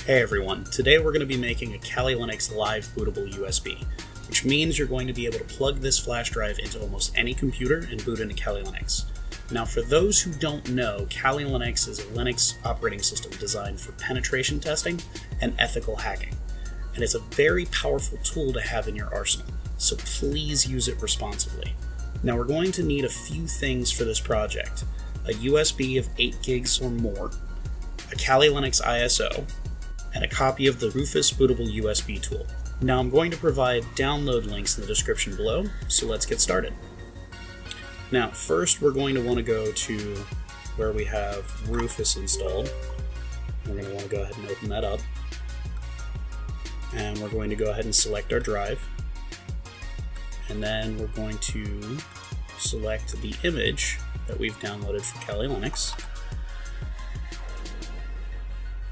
Hey everyone, today we're going to be making a Kali Live Bootable USB, which means you're going to be able to plug this flash drive into almost any computer and boot into Kali Linux. Now for those who don't know, Kali Linux is a Linux operating system designed for penetration testing and ethical hacking, and it's a very powerful tool to have in your arsenal, so please use it responsibly. Now we're going to need a few things for this project: a USB of 8 gigs or more, a Kali Linux ISO, and a copy of the Rufus Bootable USB tool. Now I'm going to provide download links in the description below, so let's get started. Now first we're going to want to go to where we have Rufus installed. We're going to want to go ahead and open that up. And we're going to go ahead and select our drive. And then we're going to select the image that we've downloaded for Kali Linux.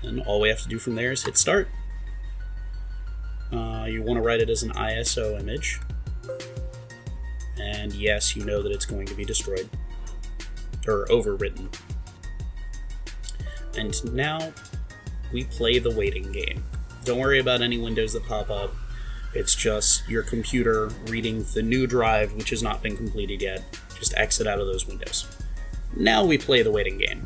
And all we have to do from there is hit start. You want to write it as an ISO image. And yes, you know that it's going to be destroyed or overwritten. And now we play the waiting game. Don't worry about any windows that pop up. It's just your computer reading the new drive, which has not been completed yet. Just exit out of those windows. Now we play the waiting game.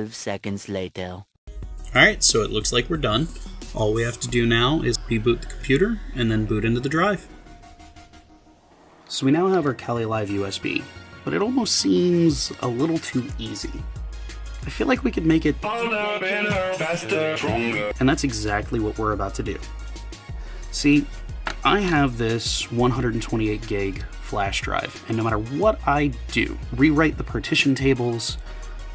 Seconds later. Alright, so it looks like we're done. All we have to do now is reboot the computer and then boot into the drive. So we now have our Kali Live USB, but it almost seems a little too easy. I feel like we could make it faster, stronger. And that's exactly what we're about to do. See, I have this 128 gig flash drive, and no matter what I do, rewrite the partition tables,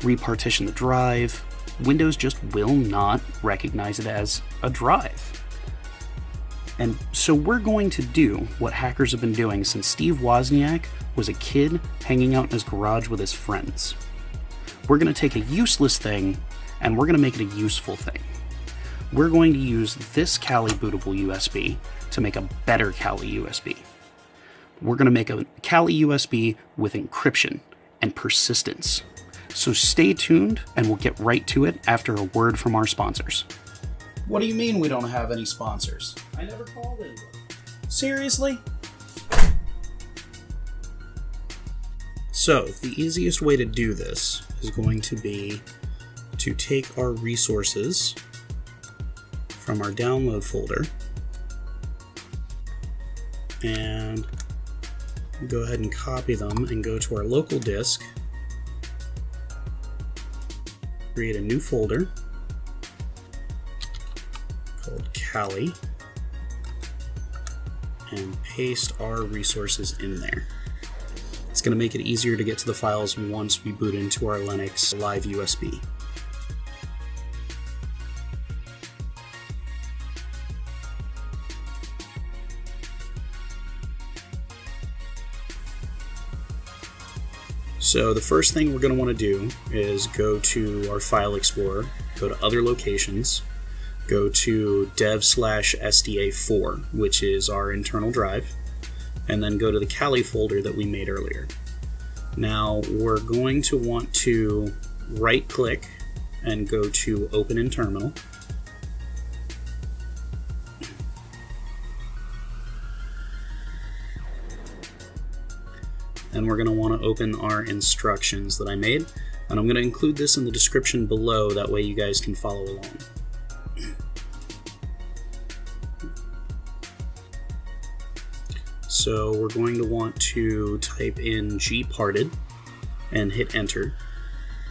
repartition the drive, Windows just will not recognize it as a drive. And so we're going to do what hackers have been doing since Steve Wozniak was a kid hanging out in his garage with his friends. We're going to take a useless thing and we're going to make it a useful thing. We're going to use this Kali Bootable USB to make a better Kali USB. We're going to make a Kali USB with encryption and persistence. So stay tuned, and we'll get right to it after a word from our sponsors. What do you mean we don't have any sponsors? I never called anyone. Seriously? So, the easiest way to do this is going to be to take our resources from our download folder and go ahead and copy them and go to our local disk. Create a new folder called Kali and paste our resources in there. It's going to make it easier to get to the files once we boot into our Linux Live USB. So the first thing we're going to want to do is go to our File Explorer, go to Other Locations, go to dev/sda4, which is our internal drive, and then go to the Kali folder that we made earlier. Now we're going to want to right-click and go to Open in Terminal. And we're going to want to open our instructions that I made, and I'm going to include this in the description below, that way you guys can follow along. So we're going to want to type in gparted and hit enter.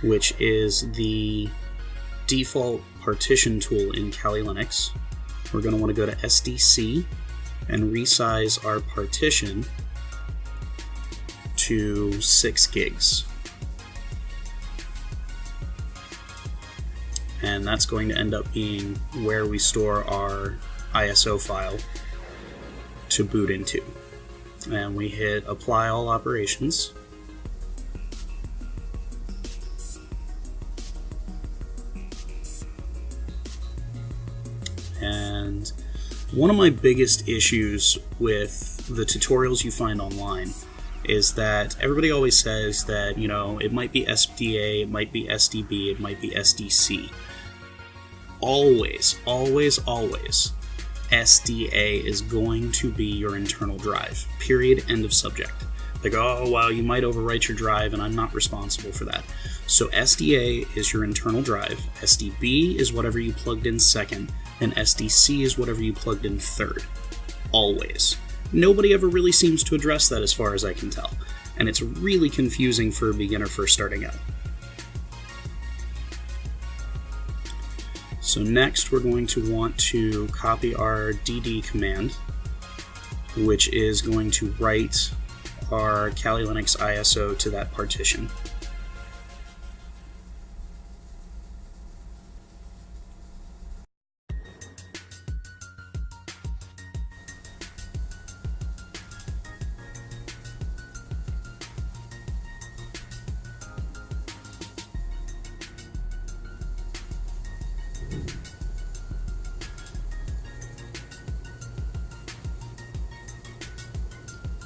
which is the default partition tool in Kali Linux. We're going to want to go to SDC and resize our partition to 6 gigs. And that's going to end up being where we store our ISO file to boot into. And we hit apply all operations. And one of my biggest issues with the tutorials you find online is that everybody always says that, you know, it might be SDA, it might be SDB, it might be SDC. Always, always, always, SDA is going to be your internal drive. Period. End of subject. They go, oh, well, you might overwrite your drive, and I'm not responsible for that. So SDA is your internal drive. SDB is whatever you plugged in second, and SDC is whatever you plugged in third. Always. Nobody ever really seems to address that as far as I can tell, and it's really confusing for a beginner first starting out. So next we're going to want to copy our dd command, which is going to write our Kali Linux ISO to that partition.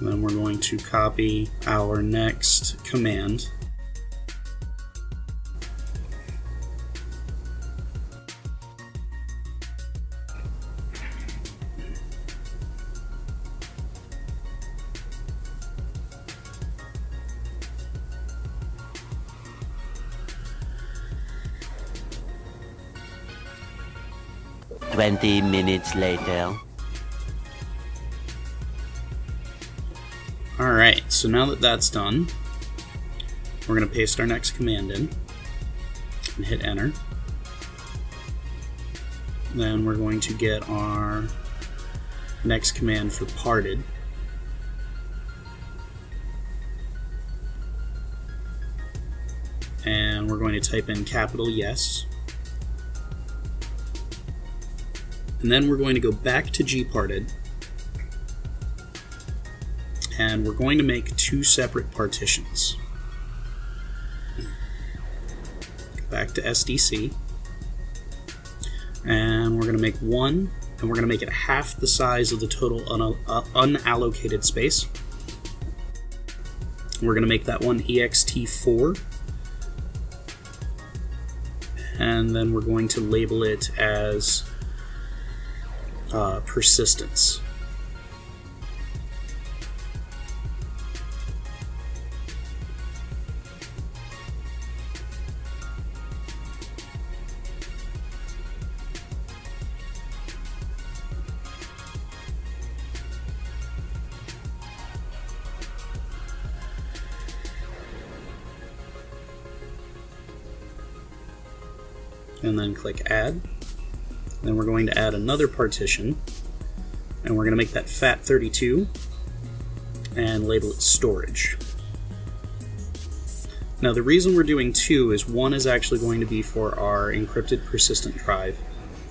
Then we're going to copy our next command. Twenty minutes later. Alright, so now that that's done, we're going to paste our next command in and hit enter. Then we're going to get our next command for parted. And we're going to type in capital yes. And then we're going to go back to gparted. And we're going to make 2 separate partitions. Back to SDC. And we're going to make one, and we're going to make it half the size of the total unallocated space. We're going to make that one ext4. And then we're going to label it as persistence. And then click add. Then we're going to add another partition, and we're going to make that FAT32 and label it storage. Now the reason we're doing 2 is one is actually going to be for our encrypted persistent drive,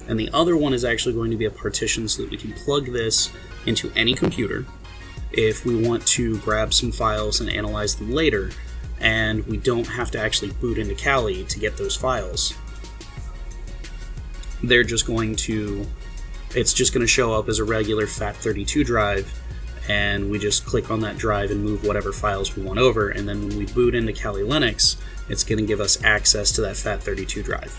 and the other one is actually going to be a partition so that we can plug this into any computer if we want to grab some files and analyze them later, and we don't have to actually boot into Kali to get those files. They're just going to, it's just going to show up as a regular FAT32 drive, and we just click on that drive and move whatever files we want over, and then when we boot into Kali Linux, it's going to give us access to that FAT32 drive.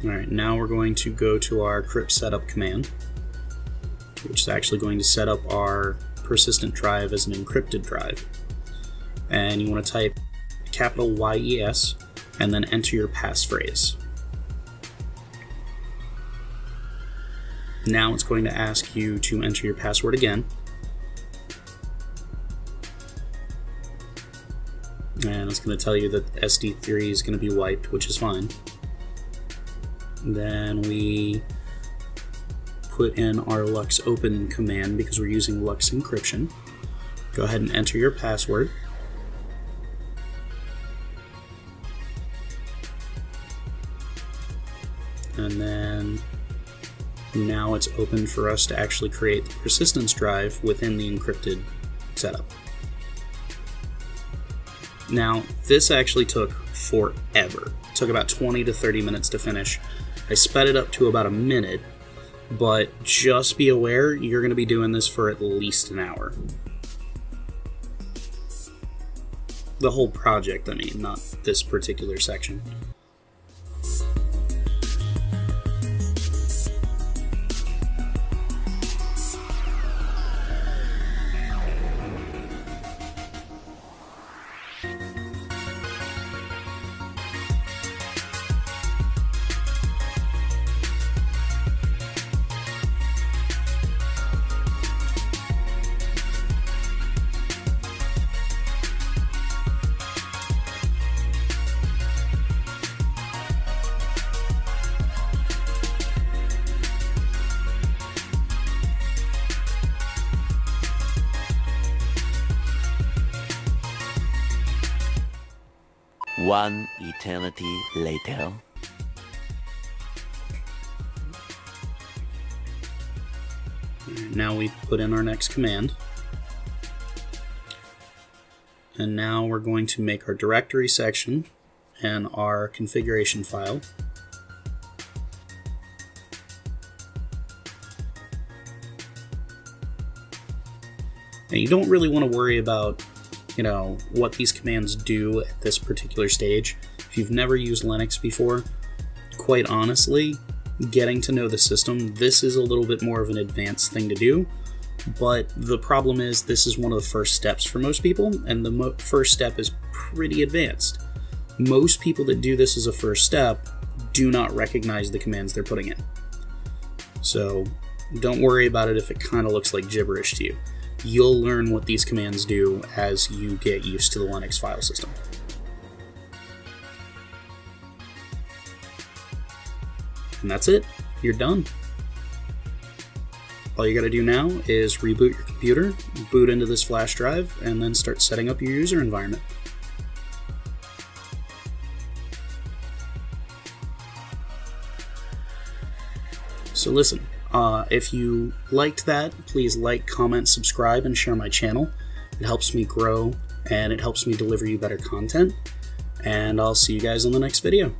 Alright, now we're going to go to our crypt setup command, which is actually going to set up our persistent drive as an encrypted drive. And you want to type capital YES and then enter your passphrase. Now it's going to ask you to enter your password again. And it's going to tell you that SD3 is going to be wiped, which is fine. Then we put in our Lux open command because we're using Lux encryption. Go ahead and enter your password. And then now it's open for us to actually create the persistence drive within the encrypted setup. Now, this actually took forever. It took about 20 to 30 minutes to finish. I sped it up to about a minute, but just be aware you're going to be doing this for at least an hour. The whole project, I mean, not this particular section. One eternity later. Now we put in our next command. And now we're going to make our directory section and our configuration file. And you don't really want to worry about what these commands do at this particular stage. If you've never used Linux before, quite honestly, getting to know the system, this is a little bit more of an advanced thing to do, but the problem is this is one of the first steps for most people, and the first step is pretty advanced. Most people that do this as a first step do not recognize the commands they're putting in. So don't worry about it if it kind of looks like gibberish to you. You'll learn what these commands do as you get used to the Linux file system. And that's it. You're done. All you gotta do now is reboot your computer, boot into this flash drive, and then start setting up your user environment. So listen, if you liked that, please like, comment, subscribe, and share my channel. It helps me grow, and it helps me deliver you better content. And I'll see you guys in the next video.